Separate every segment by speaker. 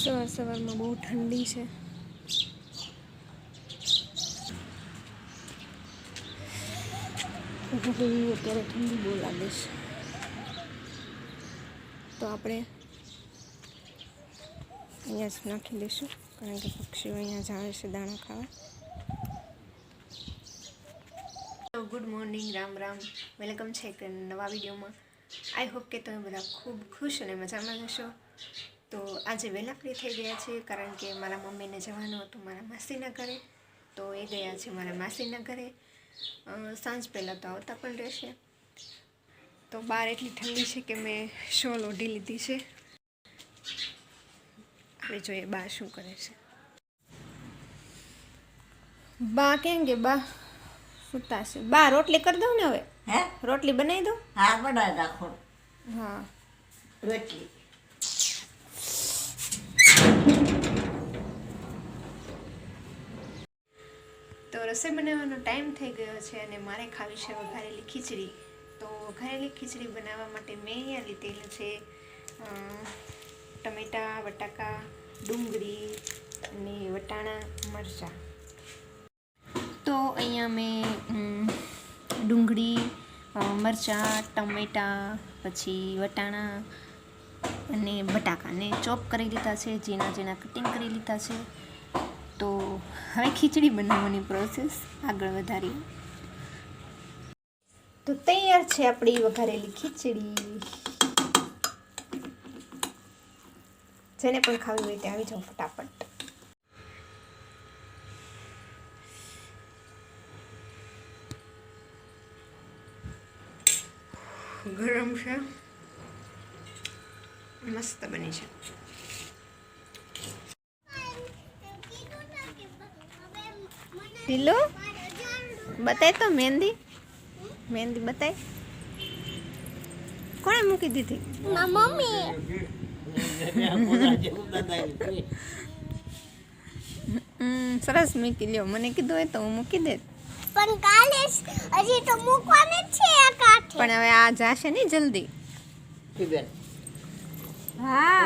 Speaker 1: સવારમાં બહુ ઠંડી છે. અત્યારે ઠંડી બહુ લાગે છે, તો આપણે અહીંયા જ નાખી દઈશું, કારણ કે પક્ષીઓ અહીંયા જ આવે છે દાણા ખાવા. તો good morning, Ram Ram, welcome છે એક નવા વિડીયોમાં. આઈ હોપ કે તમે બધા ખૂબ ખુશ અને મજામાં હશો. તો આજે વહેલા ફ્રી થઈ ગયા છે, કારણ કે મારા મમ્મીને જવાનું હતું મારા માસીના ઘરે, તો એ ગયા છે મારા માસીના ઘરે. સાંજ પહેલાં તો આવતા પણ રહેશે. તો બહાર એટલી ઠંડી છે કે મેં શોલ ઓઢી લીધી છે. આપણે જોઈએ બા શું કરે છે. બા કેમ કે બા સુતા છે. બા રોટલી કરી દઉં ને હવે?
Speaker 2: હે,
Speaker 1: રોટલી બનાવી દઉં?
Speaker 2: હા બનાવી નાખો
Speaker 1: હા
Speaker 2: રોટલી.
Speaker 1: તો રસોઈ બનાવવાનો ટાઈમ થઈ ગયો છે અને મારે ખાવી છે વઘારેલી ખીચડી. તો વઘારેલી ખીચડી બનાવવા માટે મેં અહીંયા લીધેલું છે ટમેટાં, બટાકા, ડુંગળી અને વટાણા, મરચાં. તો અહીંયા મેં ડુંગળી, મરચાં, ટમેટાં, પછી વટાણા અને બટાકાને ચોપ કરી લીધા છે, ઝીણા ઝીણા કટિંગ કરી લીધા છે. તો હવે ખીચડી બનાવવાની પ્રોસેસ આગળ વધારીએ. તો તૈયાર છે આપણી વઘારેલી ખીચડી. જેને પણ ખાવી હોય તે આવી જાઓ ફટાફટ. ગરમ છે, મસ્ત બની છે. ઢીલો બતાય તો મહેંદી, મહેંદી બતાય. કોણે મૂકી દીધી?
Speaker 3: મમ્મી.
Speaker 1: સરસ મૂકી લ્યો. મને કીધું હોય તો હું મૂકી દે.
Speaker 3: પણ કાલે હજી તો મૂકવાની છે આ કાઠે.
Speaker 1: પણ હવે આ જાશે નહીં જલ્દી. હા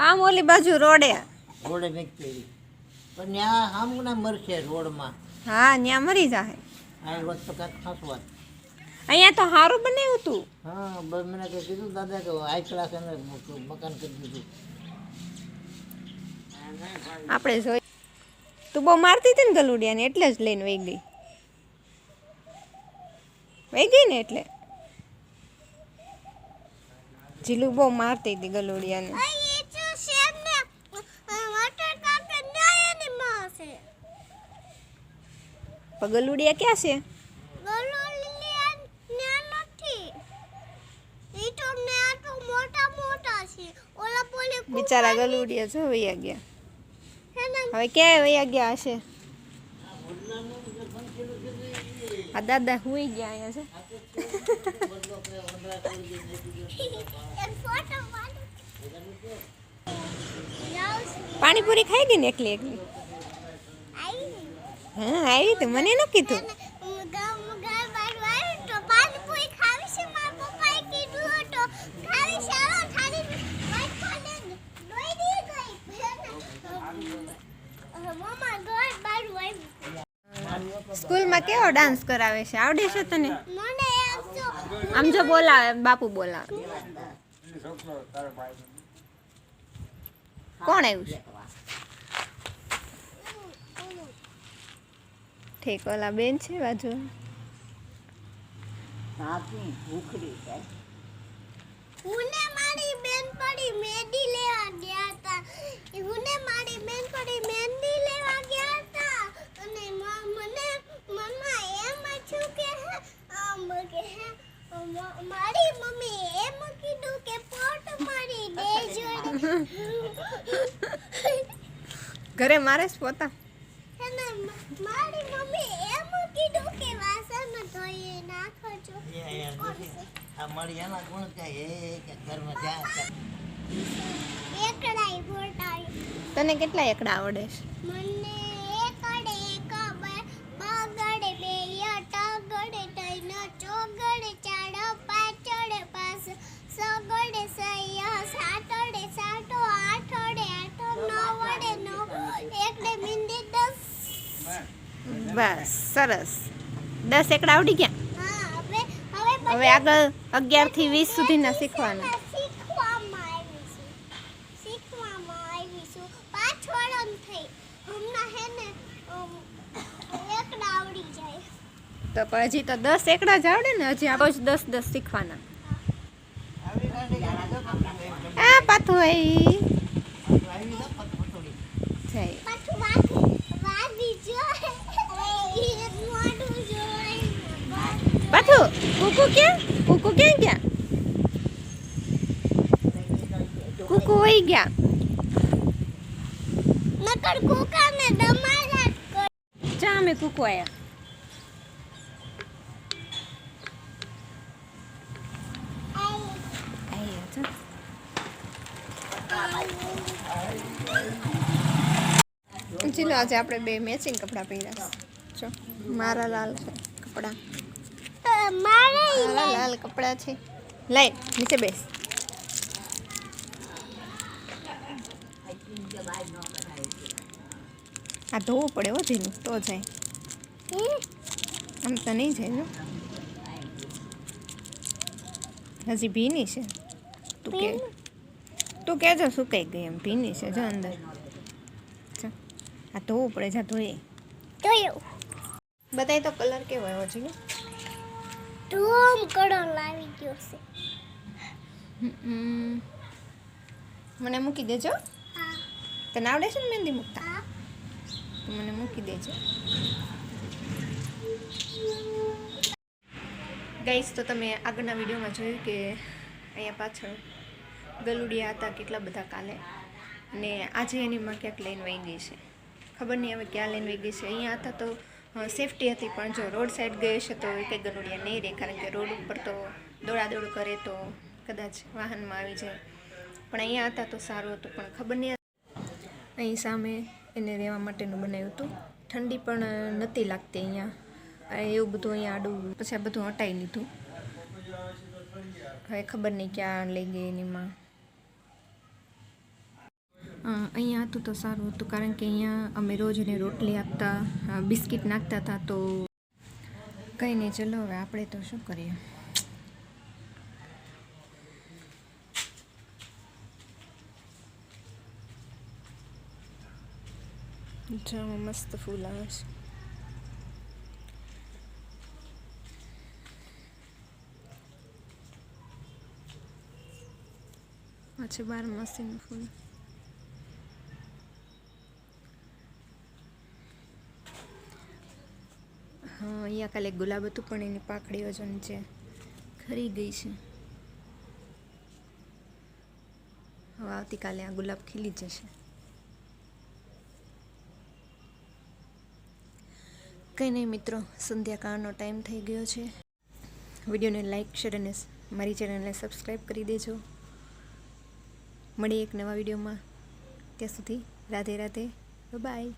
Speaker 1: આમ ઓલી બાજુ રોડે.
Speaker 2: રોડે મેકતી પણ ત્યાં આમ ના મરશે રોડમાં.
Speaker 1: હા ત્યાં મરી જાહે.
Speaker 2: આ રોજ તો કાંઈક ખાસવા.
Speaker 1: અહીંયા તો સારું બનાવ્યું તું.
Speaker 2: હા બસ મને કંઈ કીધું દાદા કે હાઈ ક્લાસ એને મકાન કરી દીધું.
Speaker 1: આપણે જોઈ તું બહુ મારતી હતી ને ગલુડિયાને, એટલે જ લઈને વહી ગઈ. વહી ગઈ ને એટલે જીલું બહુ મારતી હતી ગલુડિયાને.
Speaker 3: એ તો શેર ને વોટર કાપે ન્યાય ને માસે.
Speaker 1: પણ ગલુડિયા ક્યાં છે?
Speaker 3: ગલોલિયા ન્યા નથી. ઈ તો ન્યા તો મોટા મોટા છે. ઓલા પોલે
Speaker 1: બિચારા ગલુડિયા જો વયા ગયા.
Speaker 3: હેને
Speaker 1: હવે ક્યાંય વયા ગયા હશે. આ દાદા હુઈ ગયા અહીંયા છે.
Speaker 3: એક ફોટો પાડો.
Speaker 1: પાણીપુરી ખાઈ ગઈ ને એકલી એકલી?
Speaker 3: આઈ
Speaker 1: હા આવી તો મને ન કીધું.
Speaker 3: ગામ ઘર બાર વાળ તો પાણીપુરી ખાવી છે. મારા પપ્પાએ કીધું હતો ખાવી છે. આવો થાળી વાટ ખાને દોઈ દી ગઈ. મમ્મા ઘર બાર વાળ
Speaker 1: સ્કૂલમાં કેવો ડાન્સ કરાવે છે? આવડે છે તને?
Speaker 3: મને આપજો.
Speaker 1: આમ જો બોલાવે, બાપુ બોલાવે. કોણ આવ્યું છે? ઠીક, ઓલા બેન છે બાજુ.
Speaker 2: સાચી ભૂખડી છે.
Speaker 3: હુને મારી બેન પડી મહેંદી લેવા ગયા હતા. હુને મારી બેન પડી મહેંદી લેવા ગયા હતા. અને મને મમ્મા એમ છું કે આમ કે મારી મમ્મી એમ કીધું કે પોટ મારી દેજો.
Speaker 1: ઘરે મારે જ પોતા.
Speaker 3: અને મારી મમ્મી એમ કીધું કે વાસણ ધોઈ નાખજો.
Speaker 2: આ મળી એના ગુણ કઈ કે ઘરમાં જ્યાં
Speaker 3: એકડાઈ ફોટાઈ.
Speaker 1: તને કેટલા એકડા આવડે છે?
Speaker 3: મને એકડે એક બગડે બે અટગડે તૈન ચોગડે ચાર પાછળ પાસ
Speaker 1: બસ સરસ 10 એકડા આવડી ગયા.
Speaker 3: હા હવે
Speaker 1: હવે આગળ 11 થી 20 સુધીના શીખવાના.
Speaker 3: શીખવામાં આવીશું પાછળ થઈ હમણાં હે ને એકડા આવડી જાય.
Speaker 1: તો પણ હજી તો 10 એકડા જ આવડે ને, હજી આ રોજ 10 શીખવાના.
Speaker 2: આવી ગાડી જો
Speaker 1: આ પાથું આવી
Speaker 2: આવી ના પટપટોડી
Speaker 1: જાય.
Speaker 3: પાછું વાગી જોઈએ મોઢું જોઈ
Speaker 1: પાથું કુકુ ક્યાં ગયા? કુકુ વહી ગયા.
Speaker 3: નકર કુકાને દમારા કર.
Speaker 1: ચા અમે કુકુ આયા. ચલો આજે આપણે બે મેચિંગ કપડાં પહેર્યા છે. જો મારા લાલ છે કપડાં,
Speaker 3: મારે
Speaker 1: મારા લાલ કપડાં છે. લઈ નીચે બેસ. આ ધોવું પડે હો ધીનું તો જાય, આમ તો નહીં જાય. જો હજી ભીની છે. તું કહેજો સુકાઈ ગઈ એમ. ભીની છે જો અંદર. આ ધોવું પડે. જા ધોઈએ.
Speaker 3: જોયું
Speaker 1: બતાય તો કલર કેવો આવ્યો છે.
Speaker 3: ધૂમ કડો લાવી ગયો છે.
Speaker 1: મને મૂકી દેજો.
Speaker 3: હા
Speaker 1: તને આવડે છે ને મહેંદી મૂકતા?
Speaker 3: હા
Speaker 1: તો મને મૂકી દેજો. ગાઈસ તો તમે આગળના વિડીયોમાં જોયું કે અહીંયા પાછળ ગલુડિયા હતા કેટલા બધા કાલે, અને આજે એની માં ક્યાંક લઈને વહી ગઈ છે. ખબર નહીં હવે ક્યાં લઈને વહી ગઈ છે. અહીંયા હતા તો સેફટી હતી, પણ જો રોડ સાઈડ ગઈ છે તો કંઈ ગલુડિયા નહીં રહે, કારણ કે રોડ ઉપર તો દોડાદોડ કરે તો કદાચ વાહનમાં આવી જાય. પણ અહીંયા હતા તો સારું હતું, પણ ખબર નહીં. અહીં સામે એને રહેવા માટેનું બનાવ્યું હતું. ઠંડી પણ નહોતી લાગતી અહીંયા. એવું બધું અહીંયા આડું પછી આ બધું હટાવી લીધું. હવે ખબર નહીં ક્યાં લઈ ગઈ એની માં. અહીંયા હતું તો સારું હતું, કારણ કે અહીંયા અમે રોજ એને રોટલી આપતા, બિસ્કિટ નાખતા હતા. તો કંઈ નહીં, ચલો હવે આપણે તો શું કરીએ. જો મસ્ત ફૂલ આવે છે. પછી 12 માસીનું ફૂલ. હા અહીંયા કાલે ગુલાબ હતું, પણ એની પાકડીઓ જો નીચે ખરી ગઈ છે. હવે આવતીકાલે આ ગુલાબ ખીલી જશે. કંઈ નહીં મિત્રો, સંધ્યાકાળનો ટાઈમ થઈ ગયો છે. વિડીયોને લાઈક, શેર અને મારી ચેનલને સબસ્ક્રાઈબ કરી દેજો. મળીએ એક નવા વિડીયોમાં. ત્યાં સુધી રાધે રાધે, બાય.